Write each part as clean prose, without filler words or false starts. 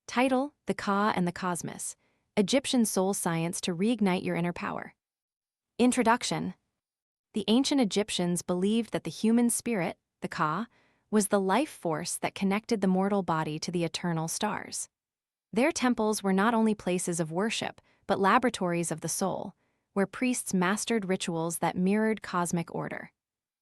Title: The Ka and the Cosmos. Egyptian Soul Science to Reignite Your Inner Power. Introduction. The ancient Egyptians believed that the human spirit, the Ka, was the life force that connected the mortal body to the eternal stars. Their temples were not only places of worship, but laboratories of the soul, where priests mastered rituals that mirrored cosmic order.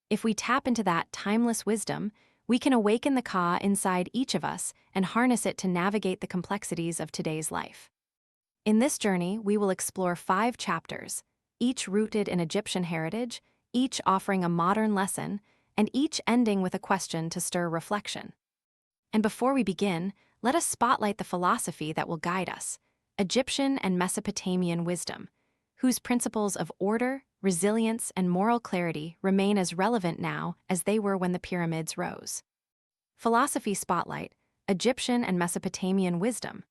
If we tap into that timeless wisdom, we can awaken the Ka inside each of us and harness it to navigate the complexities of today's life. In this journey, we will explore 5 chapters, each rooted in Egyptian heritage, each offering a modern lesson, and each ending with a question to stir reflection. And before we begin, let us spotlight the philosophy that will guide us: Egyptian and Mesopotamian wisdom, whose principles of order, resilience, and moral clarity remain as relevant now as they were when the pyramids rose. Philosophy Spotlight: Egyptian and Mesopotamian wisdom.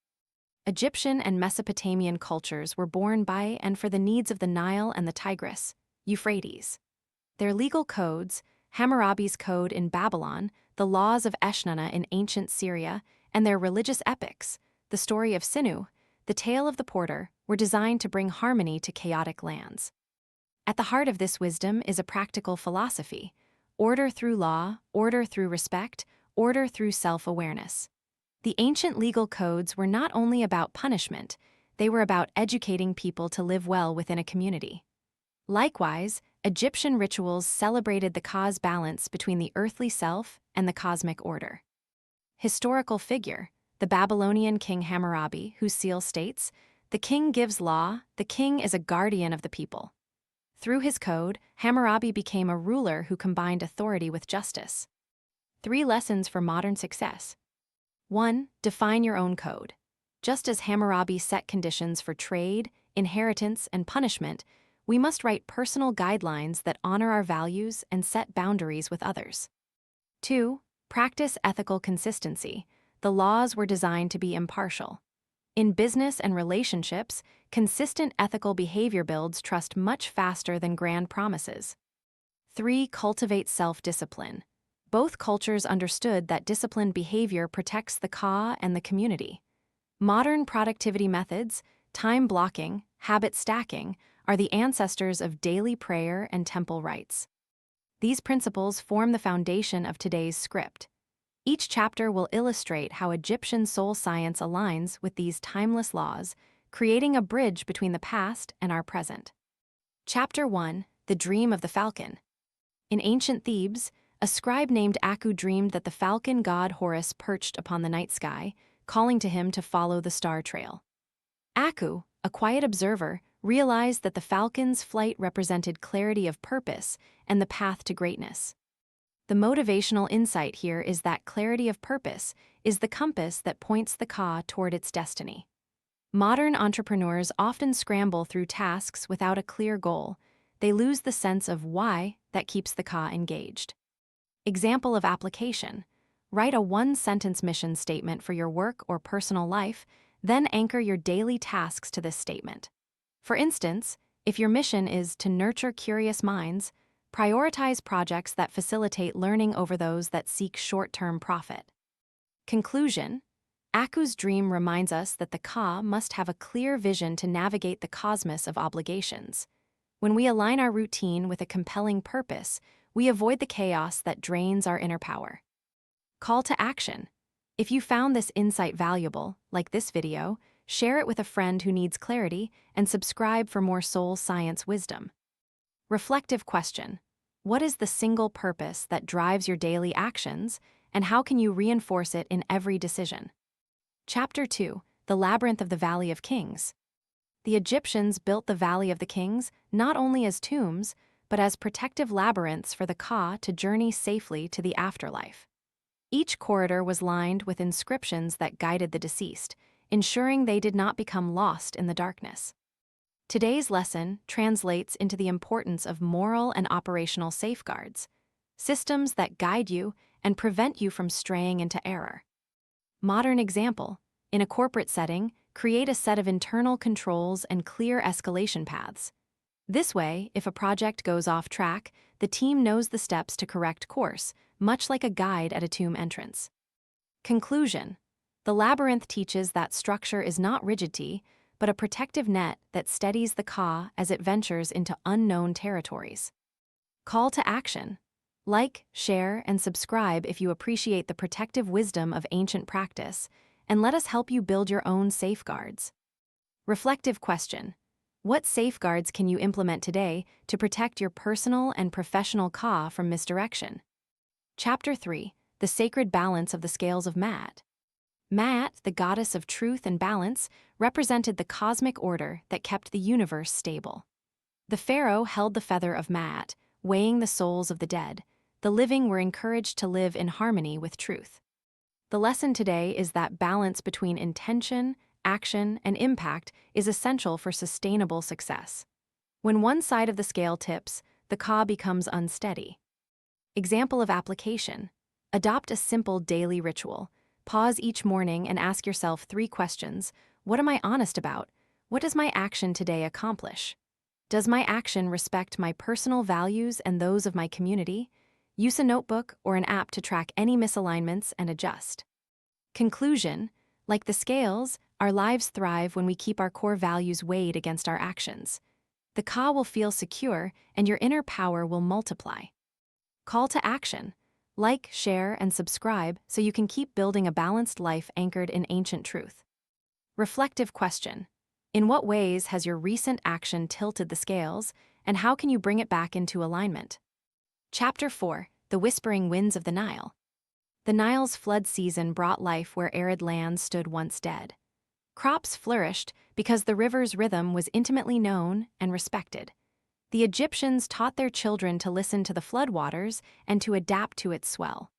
Egyptian and Mesopotamian cultures were born by and for the needs of the Nile and the Tigris, Euphrates. Their legal codes, Hammurabi's Code in Babylon, the laws of Eshnunna in ancient Syria, and their religious epics, the story of Sinu, the tale of the porter, were designed to bring harmony to chaotic lands. At the heart of this wisdom is a practical philosophy: order through law, order through respect, order through self-awareness. The ancient legal codes were not only about punishment, they were about educating people to live well within a community. Likewise, Egyptian rituals celebrated the Ka's balance between the earthly self and the cosmic order. Historical figure: the Babylonian king Hammurabi, whose seal states, "The king gives law, the king is a guardian of the people." Through his code, Hammurabi became a ruler who combined authority with justice. 3 lessons for modern success. 1. Define your own code. Just as Hammurabi set conditions for trade, inheritance, and punishment, we must write personal guidelines that honor our values and set boundaries with others. 2. Practice ethical consistency. The laws were designed to be impartial. In business and relationships, consistent ethical behavior builds trust much faster than grand promises. 3. Cultivate self-discipline. Both cultures understood that disciplined behavior protects the Ka and the community. Modern productivity methods, time blocking, habit stacking, are the ancestors of daily prayer and temple rites. These principles form the foundation of today's script. Each chapter will illustrate how Egyptian soul science aligns with these timeless laws, creating a bridge between the past and our present. Chapter 1: The Dream of the Falcon. In ancient Thebes, a scribe named Aku dreamed that the falcon god Horus perched upon the night sky, calling to him to follow the star trail. Aku, a quiet observer, realized that the falcon's flight represented clarity of purpose and the path to greatness. The motivational insight here is that clarity of purpose is the compass that points the Ka toward its destiny. Modern entrepreneurs often scramble through tasks without a clear goal. They lose the sense of why that keeps the Ka engaged. Example of application: write a 1-sentence mission statement for your work or personal life, then anchor your daily tasks to this statement. For instance, if your mission is to nurture curious minds, prioritize projects that facilitate learning over those that seek short-term profit. Conclusion: Aku's dream reminds us that the Ka must have a clear vision to navigate the cosmos of obligations. When we align our routine with a compelling purpose, we avoid the chaos that drains our inner power. Call to action: if you found this insight valuable, like this video, share it with a friend who needs clarity, and subscribe for more soul science wisdom. Reflective question: what is the single purpose that drives your daily actions, and how can you reinforce it in every decision? Chapter 2: The Labyrinth of the Valley of Kings. The Egyptians built the Valley of the Kings not only as tombs, but as protective labyrinths for the Ka to journey safely to the afterlife. Each corridor was lined with inscriptions that guided the deceased, ensuring they did not become lost in the darkness. Today's lesson translates into the importance of moral and operational safeguards, systems that guide you and prevent you from straying into error. Modern example: in a corporate setting, create a set of internal controls and clear escalation paths. This way, if a project goes off track, the team knows the steps to correct course, much like a guide at a tomb entrance. Conclusion: The labyrinth teaches that structure is not rigidity, but a protective net that steadies the ka as it ventures into unknown territories. Call to action. Like, share, and subscribe if you appreciate the protective wisdom of ancient practice, and let us help you build your own safeguards. Reflective question. What safeguards can you implement today to protect your personal and professional ka from misdirection? Chapter 3. The Sacred Balance of the Scales of Maat. Maat, the goddess of truth and balance, represented the cosmic order that kept the universe stable. The pharaoh held the feather of Maat, weighing the souls of the dead. The living were encouraged to live in harmony with truth. The lesson today is that balance between intention, action, and impact is essential for sustainable success. When one side of the scale tips, the ka becomes unsteady. Example of application. Adopt a simple daily ritual. Pause each morning and ask yourself 3 questions. What am I honest about? What does my action today accomplish? Does my action respect my personal values and those of my community? Use a notebook or an app to track any misalignments and adjust. Conclusion. Like the scales, our lives thrive when we keep our core values weighed against our actions. The ka will feel secure and your inner power will multiply. Call to action. Like, share, and subscribe so you can keep building a balanced life anchored in ancient truth. Reflective question. In what ways has your recent action tilted the scales, and how can you bring it back into alignment? Chapter 4. The Whispering Winds of the Nile. The Nile's flood season brought life where arid lands stood once dead. Crops flourished because the river's rhythm was intimately known and respected. The Egyptians taught their children to listen to the floodwaters and to adapt to its swell.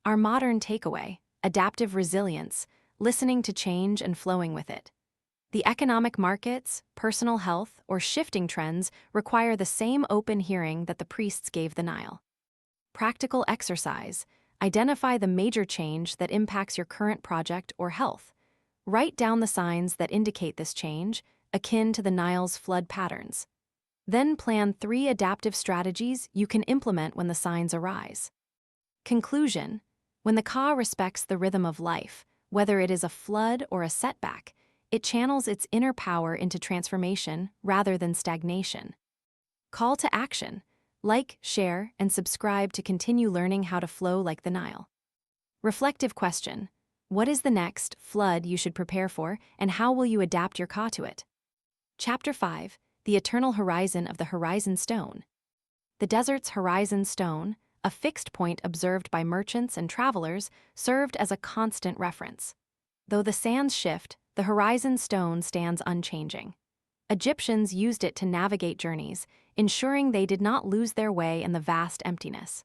Our modern takeaway: adaptive resilience, listening to change and flowing with it. The economic markets, personal health, or shifting trends require the same open hearing that the priests gave the Nile. Practical exercise. Identify the major change that impacts your current project or health. Write down the signs that indicate this change, akin to the Nile's flood patterns. Then plan 3 adaptive strategies you can implement when the signs arise. Conclusion. When the ka respects the rhythm of life, whether it is a flood or a setback, it channels its inner power into transformation rather than stagnation. Call to action. Like, share, and subscribe to continue learning how to flow like the Nile. Reflective question. What is the next flood you should prepare for, and how will you adapt your ka to it? Chapter 5. The Eternal Horizon of the Horizon Stone. The desert's horizon stone, a fixed point observed by merchants and travelers, served as a constant reference. Though the sands shift, the horizon stone stands unchanging. Egyptians used it to navigate journeys, ensuring they did not lose their way in the vast emptiness.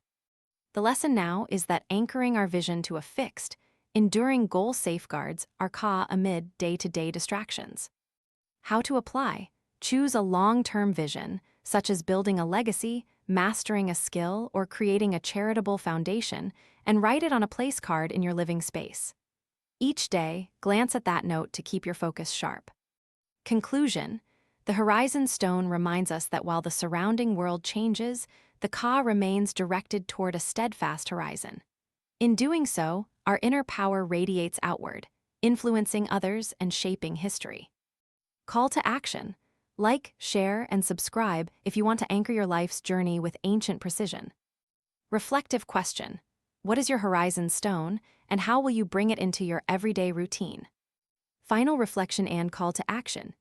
The lesson now is that anchoring our vision to a fixed, enduring goal safeguards our ka amid day-to-day distractions. How to apply? Choose a long-term vision, such as building a legacy, mastering a skill, or creating a charitable foundation, and write it on a place card in your living space. Each day, glance at that note to keep your focus sharp. Conclusion. The horizon stone reminds us that while the surrounding world changes, the ka remains directed toward a steadfast horizon. In doing so, our inner power radiates outward, influencing others and shaping history. Call to action. Like, share, and subscribe if you want to anchor your life's journey with ancient precision. Reflective question. What is your horizon stone, and how will you bring it into your everyday routine? Final reflection and call to action.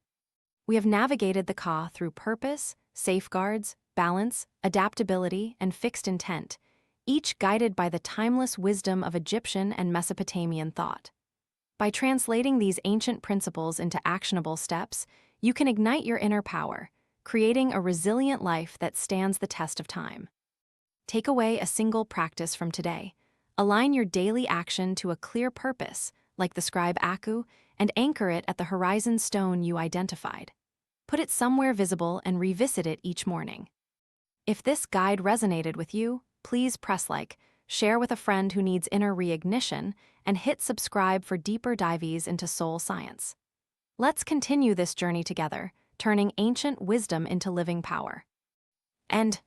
We have navigated the ka through purpose, safeguards, balance, adaptability, and fixed intent, each guided by the timeless wisdom of Egyptian and Mesopotamian thought. By translating these ancient principles into actionable steps, you can ignite your inner power, creating a resilient life that stands the test of time. Take away a single practice from today. Align your daily action to a clear purpose, like the scribe Aku, and anchor it at the horizon stone you identified. Put it somewhere visible and revisit it each morning. If this guide resonated with you, please press like, share with a friend who needs inner reignition, and hit subscribe for deeper dives into soul science. Let's continue this journey together, turning ancient wisdom into living power. And